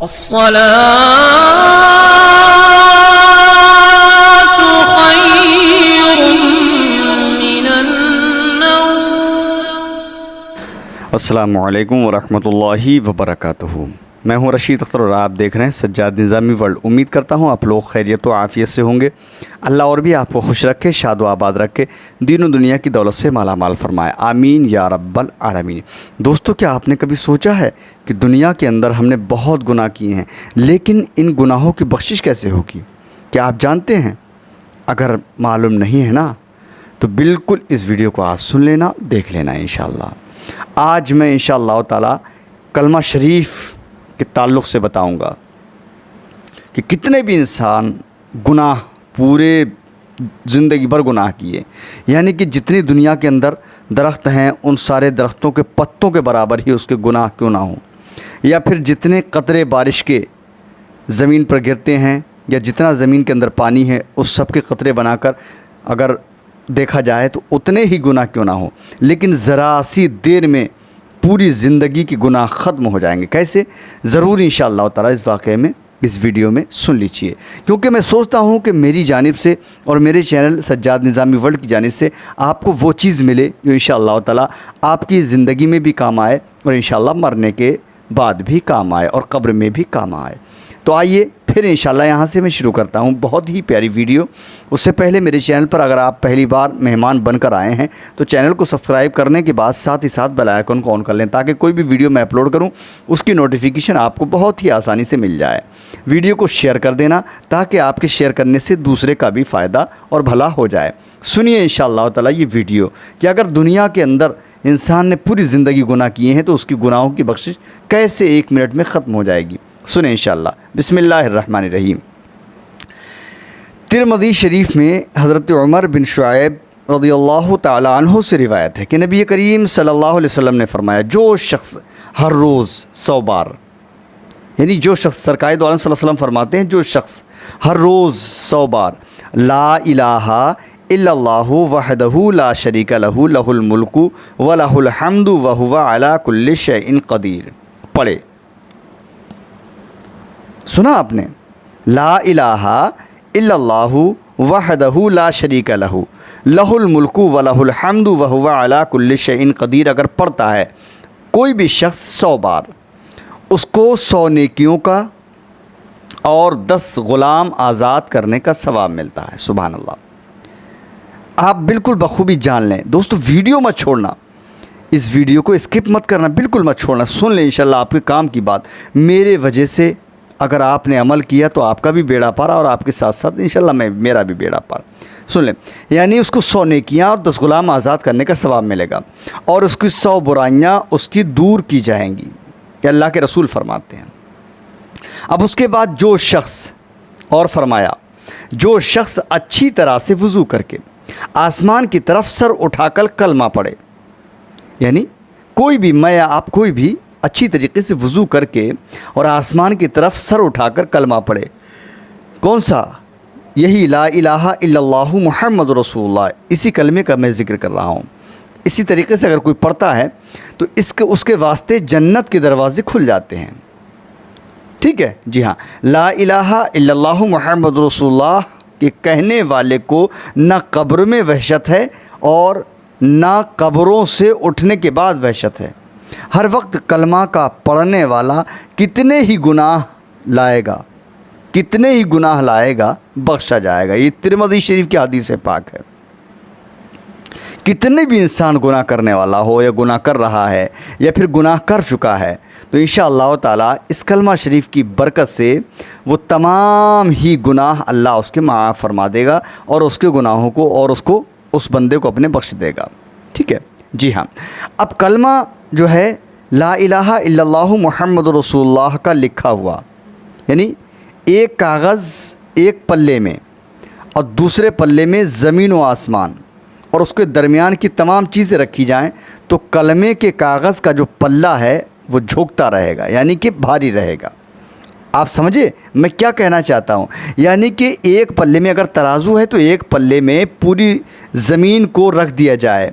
الصلاة خير من النوم۔ السلام علیکم ورحمۃ اللہ وبرکاتہ۔ میں ہوں رشید اختر اور آپ دیکھ رہے ہیں سجاد نظامی ورلڈ۔ امید کرتا ہوں آپ لوگ خیریت و عافیت سے ہوں گے۔ اللہ اور بھی آپ کو خوش رکھے، شاد و آباد رکھے، دین و دنیا کی دولت سے مالا مال فرمائے، آمین یا رب العالمین۔ دوستو، کیا آپ نے کبھی سوچا ہے کہ دنیا کے اندر ہم نے بہت گناہ کیے ہیں، لیکن ان گناہوں کی بخشش کیسے ہوگی؟ کیا آپ جانتے ہیں؟ اگر معلوم نہیں ہے نا تو بالکل اس ویڈیو کو آج سن لینا، دیکھ لینا انشاءاللہ۔ آج میں انشاءاللہ تعالی کلمہ شریف کے تعلق سے بتاؤں گا کہ کتنے بھی انسان گناہ پورے زندگی بھر گناہ کیے، یعنی کہ جتنی دنیا کے اندر درخت ہیں ان سارے درختوں کے پتوں کے برابر ہی اس کے گناہ کیوں نہ ہوں، یا پھر جتنے قطرے بارش کے زمین پر گرتے ہیں یا جتنا زمین کے اندر پانی ہے اس سب کے قطرے بنا کر اگر دیکھا جائے تو اتنے ہی گناہ کیوں نہ ہوں، لیکن ذرا سی دیر میں پوری زندگی کی گناہ ختم ہو جائیں گے۔ کیسے؟ ضرور انشاءاللہ تعالی اس واقعے میں اس ویڈیو میں سن لیجیے، کیونکہ میں سوچتا ہوں کہ میری جانب سے اور میرے چینل سجاد نظامی ورلڈ کی جانب سے آپ کو وہ چیز ملے جو انشاءاللہ تعالی آپ کی زندگی میں بھی کام آئے اور انشاءاللہ مرنے کے بعد بھی کام آئے اور قبر میں بھی کام آئے۔ تو آئیے پھر انشاءاللہ یہاں سے میں شروع کرتا ہوں بہت ہی پیاری ویڈیو۔ اس سے پہلے میرے چینل پر اگر آپ پہلی بار مہمان بن کر آئے ہیں تو چینل کو سبسکرائب کرنے کے بعد ساتھ ہی ساتھ بیل آئیکن کو آن کر لیں، تاکہ کوئی بھی ویڈیو میں اپلوڈ کروں اس کی نوٹیفیکیشن آپ کو بہت ہی آسانی سے مل جائے۔ ویڈیو کو شیئر کر دینا تاکہ آپ کے شیئر کرنے سے دوسرے کا بھی فائدہ اور بھلا ہو جائے۔ سنیے انشاءاللہ تعالی یہ ویڈیو کہ اگر دنیا کے اندر انسان نے پوری زندگی گناہ کیے ہیں تو اس کی گناہوں کی بخشش کیسے 1 منٹ میں ختم ہو جائے گی۔ سنیں انشاءاللہ۔ بسم اللہ الرحمن الرحیم۔ ترمذی شریف میں حضرت عمر بن شعیب رضی اللہ تعالی عنہ سے روایت ہے کہ نبی کریم صلی اللہ علیہ وسلم نے فرمایا، جو شخص ہر روز 100 بار، یعنی جو شخص، سرکار دو عالم صلی اللہ علیہ وسلم فرماتے ہیں، جو شخص ہر روز 100 بار لا الہ الا اللہ وحدہ لا شریک لہ لہ الملک ولہ الحمد وہو علی کل شیء قدیر پڑھے۔ سنا آپ نے؟ لا الہ الا اللہ وحدہ لا شریک لہ لہ الملک ولہ الحمد وہو علی کل شیء قدیر اگر پڑھتا ہے کوئی بھی شخص 100 بار، اس کو 100 نیکیوں کا اور 10 غلام آزاد کرنے کا ثواب ملتا ہے۔ سبحان اللہ۔ آپ بالکل بخوبی جان لیں دوستو، ویڈیو مت چھوڑنا، اس ویڈیو کو اسکپ مت کرنا، بالکل مت چھوڑنا، سن لیں انشاءاللہ آپ کے کام کی بات۔ میرے وجہ سے اگر آپ نے عمل کیا تو آپ کا بھی بیڑا پار اور آپ کے ساتھ ساتھ انشاءاللہ میرا بھی بیڑا پار۔ سن لیں، یعنی اس کو 100 نیکیاں اور 10 غلام آزاد کرنے کا ثواب ملے گا، اور اس کی 100 برائیاں اس کی دور کی جائیں گی، یہ اللہ کے رسول فرماتے ہیں۔ اب اس کے بعد جو شخص، اور فرمایا جو شخص اچھی طرح سے وضو کر کے آسمان کی طرف سر اٹھا کر کلمہ پڑھے، یعنی کوئی بھی، میں یا آپ کوئی بھی اچھی طریقے سے وضو کر کے اور آسمان کی طرف سر اٹھا کر کلمہ پڑھے، کون سا؟ یہی لا الہ الا اللہ محمد رسول اللہ، اسی کلمے کا میں ذکر کر رہا ہوں۔ اسی طریقے سے اگر کوئی پڑھتا ہے تو اس کے واسطے جنت کے دروازے کھل جاتے ہیں۔ ٹھیک ہے؟ جی ہاں، لا الہ الا اللہ محمد رسول اللہ کے کہنے والے کو نہ قبر میں وحشت ہے اور نہ قبروں سے اٹھنے کے بعد وحشت ہے۔ ہر وقت کلمہ کا پڑھنے والا کتنے ہی گناہ لائے گا بخشا جائے گا۔ یہ ترمذی شریف کی حدیث پاک ہے۔ کتنے بھی انسان گناہ کرنے والا ہو یا گناہ کر رہا ہے یا پھر گناہ کر چکا ہے تو انشاءاللہ تعالی اس کلمہ شریف کی برکت سے وہ تمام ہی گناہ اللہ اس کے معاف فرما دے گا اور اس کے گناہوں کو اور اس بندے کو اپنے بخش دے گا۔ ٹھیک ہے؟ جی ہاں۔ اب کلمہ جو ہے لا الہ الا اللہ محمد رسول اللہ کا لکھا ہوا، یعنی ایک کاغذ ایک پلے میں اور دوسرے پلے میں زمین و آسمان اور اس کے درمیان کی تمام چیزیں رکھی جائیں تو کلمے کے کاغذ کا جو پلہ ہے وہ جھکتا رہے گا، یعنی کہ بھاری رہے گا۔ آپ سمجھے میں کیا کہنا چاہتا ہوں؟ یعنی کہ ایک پلے میں اگر ترازو ہے تو ایک پلے میں پوری زمین کو رکھ دیا جائے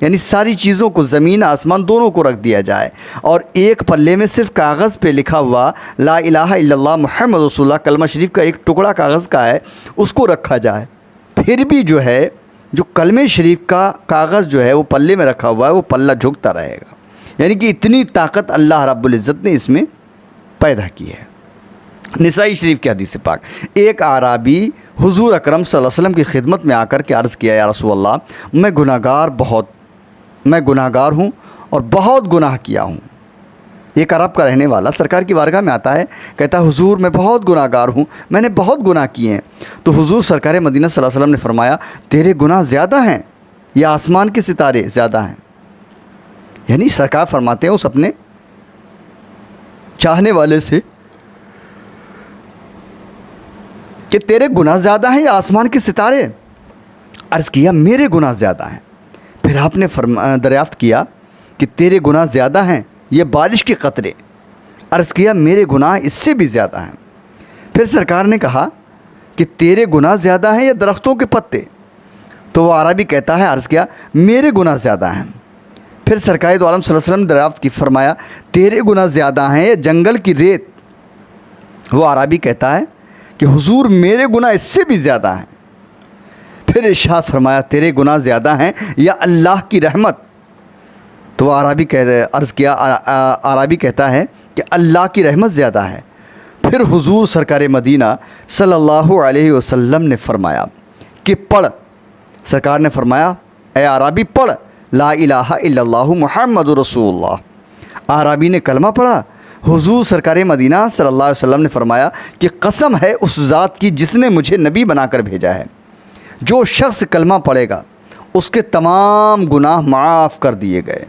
یعنی ساری چیزوں کو، زمین آسمان دونوں کو رکھ دیا جائے، اور ایک پلے میں صرف کاغذ پہ لکھا ہوا لا الہ الا اللہ محمد رسول اللہ کلمہ شریف کا ایک ٹکڑا کاغذ کا ہے اس کو رکھا جائے، پھر بھی جو ہے جو کلمہ شریف کا کاغذ جو ہے وہ پلے میں رکھا ہوا ہے وہ پلہ جھکتا رہے گا۔ یعنی کہ اتنی طاقت اللہ رب العزت نے اس میں پیدا کی ہے۔ نسائی شریف کی حدیث پاک، ایک اعرابی حضور اکرم صلی اللہ علیہ وسلم کی خدمت میں آ کر کے عرض کیا، یا رسول اللہ میں گناہ گار ہوں اور بہت گناہ کیا ہوں۔ ایک عرب کا رہنے والا سرکار کی بارگاہ میں آتا ہے، کہتا ہے حضور میں بہت گناہ گار ہوں، میں نے بہت گناہ کیے ہیں۔ تو حضور سرکار مدینہ صلی اللہ علیہ وسلم نے فرمایا، تیرے گناہ زیادہ ہیں یا آسمان کے ستارے زیادہ ہیں؟ یعنی سرکار فرماتے ہیں اس اپنے چاہنے والے سے کہ تیرے گناہ زیادہ ہیں یا آسمان کے ستارے؟ عرض کیا میرے گناہ زیادہ ہیں۔ پھر آپ نے دریافت کیا کہ تیرے گناہ زیادہ ہیں یہ بارش کے قطرے؟ عرض کیا میرے گناہ اس سے بھی زیادہ ہیں۔ پھر سرکار نے کہا کہ تیرے گناہ زیادہ ہیں یا درختوں کے پتے؟ تو وہ عربی کہتا ہے، عرض کیا میرے گناہ زیادہ ہیں۔ پھر سرکار دو عالم صلی اللہ علیہ وسلم نے دریافت کی، فرمایا تیرے گناہ زیادہ ہیں یا جنگل کی ریت؟ وہ عربی کہتا ہے کہ حضور میرے گناہ اس سے بھی زیادہ ہیں۔ پھر ارشاد فرمایا تیرے گناہ زیادہ ہیں یا اللہ کی رحمت؟ تو وہ عربی عربی کہتا ہے کہ اللہ کی رحمت زیادہ ہے۔ پھر حضور سرکار مدینہ صلی اللہ علیہ وسلم نے فرمایا کہ پڑھ۔ سرکار نے فرمایا اے عربی پڑھ لا الہ الا اللہ محمد رسول اللہ۔ عربی نے کلمہ پڑھا۔ حضور سرکار مدینہ صلی اللہ علیہ وسلم نے فرمایا کہ قسم ہے اس ذات کی جس نے مجھے نبی بنا کر بھیجا ہے، جو شخص کلمہ پڑھے گا اس کے تمام گناہ معاف کر دیے گئے۔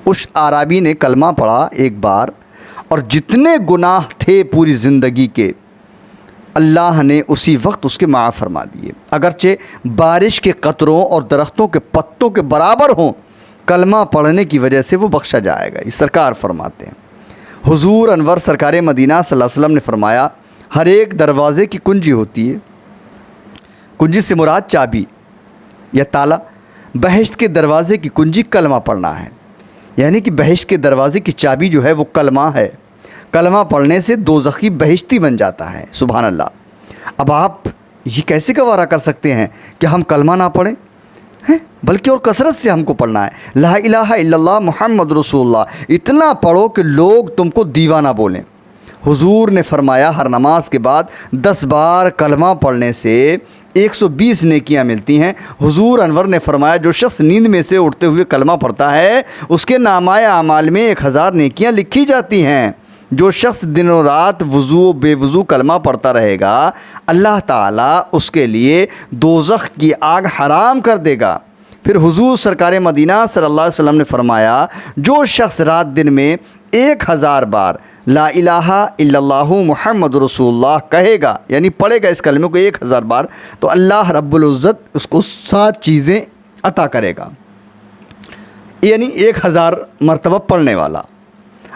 اس عربی نے کلمہ پڑھا ایک بار، اور جتنے گناہ تھے پوری زندگی کے اللہ نے اسی وقت اس کے معاف فرما دیے، اگرچہ بارش کے قطروں اور درختوں کے پتوں کے برابر ہوں، کلمہ پڑھنے کی وجہ سے وہ بخشا جائے گا۔ یہ سرکار فرماتے ہیں۔ حضور انور سرکار مدینہ صلی اللہ علیہ وسلم نے فرمایا ہر ایک دروازے کی کنجی ہوتی ہے، کنجی سے مراد چابی یا تالا۔ بہشت کے دروازے کی کنجی کلمہ پڑھنا ہے، یعنی کہ بہشت کے دروازے کی چابی جو ہے وہ کلمہ ہے۔ کلمہ پڑھنے سے دوزخی بہشتی بن جاتا ہے۔ سبحان اللہ۔ اب آپ یہ کیسے گوارا کر سکتے ہیں کہ ہم کلمہ نہ پڑھیں؟ بلکہ اور کثرت سے ہم کو پڑھنا ہے۔ لا الہ الا اللہ محمد رسول اللہ اتنا پڑھو کہ لوگ تم کو دیوانہ بولیں۔ حضور نے فرمایا ہر نماز کے بعد 10 بار کلمہ پڑھنے سے 120 نیکیاں ملتی ہیں۔ حضور انور نے فرمایا جو شخص نیند میں سے اٹھتے ہوئے کلمہ پڑھتا ہے اس کے نامۂ اعمال میں 1000 نیکیاں لکھی جاتی ہیں۔ جو شخص دن و رات وضو بے وضو کلمہ پڑھتا رہے گا اللہ تعالیٰ اس کے لیے دوزخ کی آگ حرام کر دے گا۔ پھر حضور سرکار مدینہ صلی اللہ علیہ وسلم نے فرمایا جو شخص رات دن میں 1000 بار لا الہ الا اللہ محمد رسول اللہ کہے گا، یعنی پڑھے گا اس کلمے کو 1000 بار، تو اللہ رب العزت اس کو 7 چیزیں عطا کرے گا، یعنی 1000 مرتبہ پڑھنے والا۔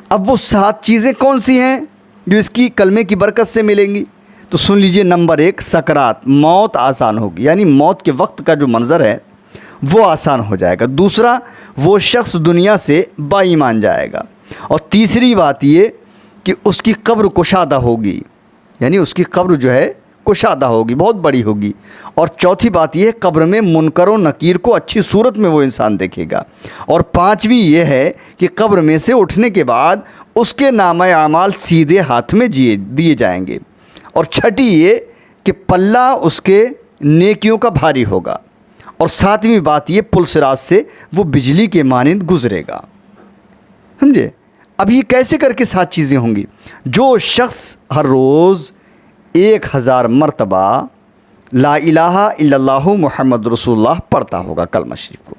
اب وہ 7 چیزیں کون سی ہیں جو اس کی کلمے کی برکت سے ملیں گی؟ تو سن لیجئے۔ نمبر 1 سکرات، موت آسان ہوگی، یعنی موت کے وقت کا جو منظر ہے وہ آسان ہو جائے گا۔ دوسرا، وہ شخص دنیا سے با ایمان جائے گا۔ اور تیسری بات یہ کہ اس کی قبر کشادہ ہوگی، یعنی اس کی قبر جو ہے کشادہ ہوگی، بہت بڑی ہوگی۔ اور چوتھی بات یہ قبر میں منکر و نکیر کو اچھی صورت میں وہ انسان دیکھے گا۔ اور پانچویں یہ ہے کہ قبر میں سے اٹھنے کے بعد اس کے نامۂ اعمال سیدھے ہاتھ میں دیے جائیں گے۔ اور چھٹی یہ کہ پلہ اس کے نیکیوں کا بھاری ہوگا۔ اور ساتویں بات یہ پل صراط سے وہ بجلی کے مانند گزرے گا۔ سمجھے؟ اب یہ کیسے کر کے 7 چیزیں ہوں گی؟ جو شخص ہر روز 1000 مرتبہ لا الہ الا اللہ محمد رسول اللہ پڑھتا ہوگا کلمہ شریف کو،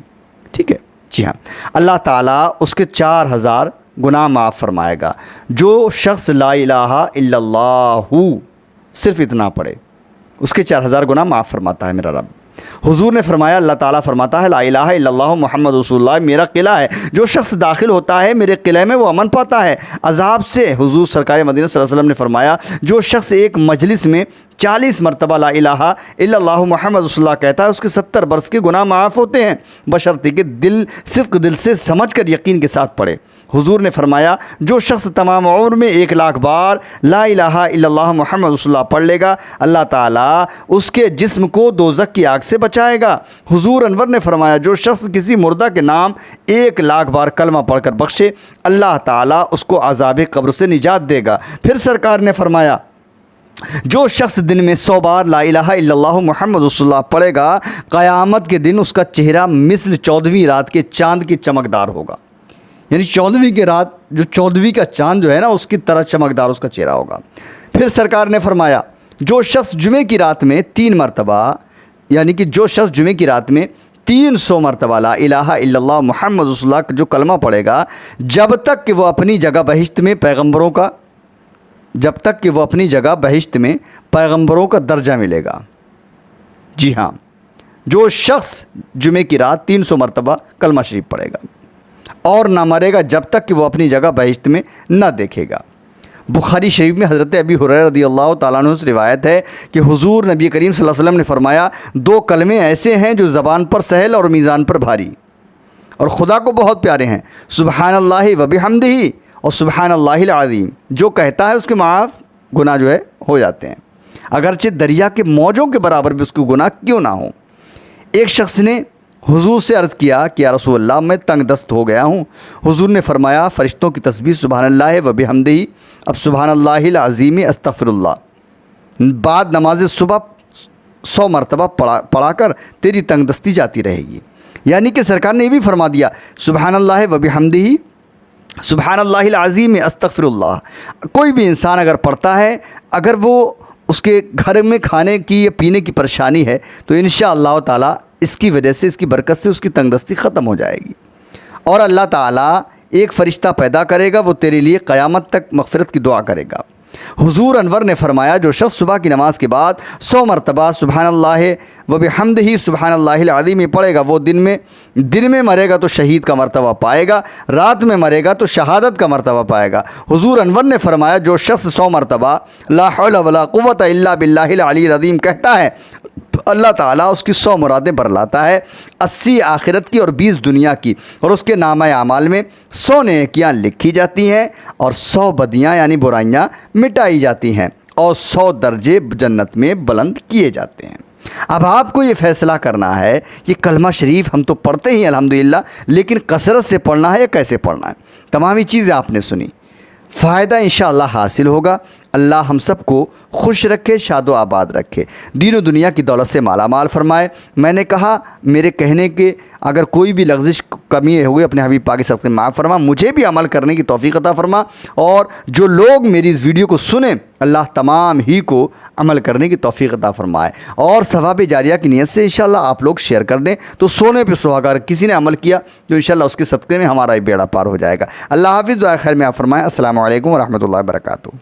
ٹھیک ہے؟ جی ہاں، اللہ تعالیٰ اس کے 4000 گناہ معاف فرمائے گا۔ جو شخص لا الہ الا اللہ صرف اتنا پڑھے اس کے 4000 گناہ معاف فرماتا ہے میرا رب۔ حضور نے فرمایا، اللہ تعالیٰ فرماتا ہے لا الہ الا اللہ محمد رسول اللہ میرا قلعہ ہے، جو شخص داخل ہوتا ہے میرے قلعے میں وہ امن پاتا ہے عذاب سے۔ حضور سرکار مدینہ صلی اللہ علیہ وسلم نے فرمایا جو شخص ایک مجلس میں 40 مرتبہ لا الہ الا اللہ محمد رسول اللہ کہتا ہے اس کے 70 برس کے گناہ معاف ہوتے ہیں، بشرطے کہ صدق دل سے سمجھ کر یقین کے ساتھ پڑھے۔ حضور نے فرمایا جو شخص تمام عمر میں 1,00,000 بار لا الہ الا اللہ محمد رسول اللہ پڑھ لے گا، اللہ تعالیٰ اس کے جسم کو دوزخ کی آگ سے بچائے گا۔ حضور انور نے فرمایا جو شخص کسی مردہ کے نام 1,00,000 بار کلمہ پڑھ کر بخشے، اللہ تعالیٰ اس کو عذاب قبر سے نجات دے گا۔ پھر سرکار نے فرمایا جو شخص دن میں 100 بار لا الہ الا اللہ محمد رسول اللہ پڑھے گا، قیامت کے دن اس کا چہرہ مثل 14ویں رات کے چاند کی چمکدار ہوگا، یعنی 14ویں کی رات جو 14ویں کا چاند جو ہے نا اس کی طرح چمکدار اس کا چہرہ ہوگا۔ پھر سرکار نے فرمایا جو شخص جمعے کی رات میں 3 مرتبہ، یعنی کہ جو شخص جمعے کی رات میں 300 مرتبہ لا الہ الا اللہ محمد رسول اللہ کا جو کلمہ پڑھے گا، جب تک کہ وہ اپنی جگہ بہشت میں پیغمبروں کا درجہ ملے گا۔ جی ہاں، جو شخص جمعے کی رات 300 مرتبہ کلمہ شریف پڑھے گا اور نہ مرے گا جب تک کہ وہ اپنی جگہ بہشت میں نہ دیکھے گا۔ بخاری شریف میں حضرت ابی ہریرہ رضی اللہ تعالیٰ عنہ سے روایت ہے کہ حضور نبی کریم صلی اللہ علیہ وسلم نے فرمایا 2 کلمے ایسے ہیں جو زبان پر سہل اور میزان پر بھاری اور خدا کو بہت پیارے ہیں، سبحان اللہ و بحمدہ اور سبحان اللہ العظیم۔ جو کہتا ہے اس کے معاف گناہ جو ہے ہو جاتے ہیں، اگرچہ دریا کے موجوں کے برابر بھی اس کو گناہ کیوں نہ ہو۔ ایک شخص نے حضور سے عرض کیا کہ یا رسول اللہ میں تنگ دست ہو گیا ہوں۔ حضور نے فرمایا فرشتوں کی تسبیح سبحان اللہ و بحمدہ، اب سبحان اللہ العظیم استغفر اللہ، بعد نماز صبح 100 مرتبہ پڑھا کر تیری تنگ دستی جاتی رہے گی۔ یعنی کہ سرکار نے یہ بھی فرما دیا سبحان اللہ و بحمدہ سبحان اللہ العظیم استغفر اللہ۔ کوئی بھی انسان اگر پڑھتا ہے، اگر وہ اس کے گھر میں کھانے کی یا پینے کی پریشانی ہے تو انشاءاللہ تعالیٰ اس کی وجہ سے، اس کی برکت سے اس کی تنگ دستی ختم ہو جائے گی، اور اللہ تعالیٰ ایک فرشتہ پیدا کرے گا، وہ تیرے لیے قیامت تک مغفرت کی دعا کرے گا۔ حضور انور نے فرمایا جو شخص صبح کی نماز کے بعد 100 مرتبہ سبحان اللہ و بحمدہ سبحان اللہ العظیم پڑھے گا، وہ دن میں مرے گا تو شہید کا مرتبہ پائے گا، رات میں مرے گا تو شہادت کا مرتبہ پائے گا۔ حضور انور نے فرمایا جو شخص 100 مرتبہ لا حول ولا قوت الا باللہ العلی العظیم کہتا ہے، اللہ تعالیٰ اس کی 100 مرادیں برلاتا ہے، 80 آخرت کی اور 20 دنیا کی، اور اس کے نامہ اعمال میں 100 نیکیاں لکھی جاتی ہیں اور 100 بدیاں یعنی برائیاں مٹائی جاتی ہیں اور 100 درجے جنت میں بلند کیے جاتے ہیں۔ اب آپ کو یہ فیصلہ کرنا ہے کہ کلمہ شریف ہم تو پڑھتے ہی الحمدللہ، لیکن کثرت سے پڑھنا ہے یا کیسے پڑھنا ہے۔ تمامی چیزیں آپ نے سنی، فائدہ انشاءاللہ حاصل ہوگا۔ اللہ ہم سب کو خوش رکھے، شاد و آباد رکھے، دین و دنیا کی دولت سے مالا مال فرمائے۔ میں نے کہا میرے کہنے کے اگر کوئی بھی لغزش کمی ہوئی اپنے حبیب پاک صلی اللہ علیہ وسلم معاف فرما، مجھے بھی عمل کرنے کی توفیق عطا فرما، اور جو لوگ میری اس ویڈیو کو سنیں اللہ تمام ہی کو عمل کرنے کی توفیق عطا فرمائے، اور ثواب جاریہ کی نیت سے انشاءاللہ آپ لوگ شیئر کر دیں تو سونے پہ سہاگا، اگر کسی نے عمل کیا تو انشاءاللہ اس کے صدقے میں ہمارا ہی بیڑا پار ہو جائے گا۔ اللہ حافظ، دعا خیر میں آپ فرمائیں۔ السلام علیکم ورحمۃ اللہ وبرکاتہ۔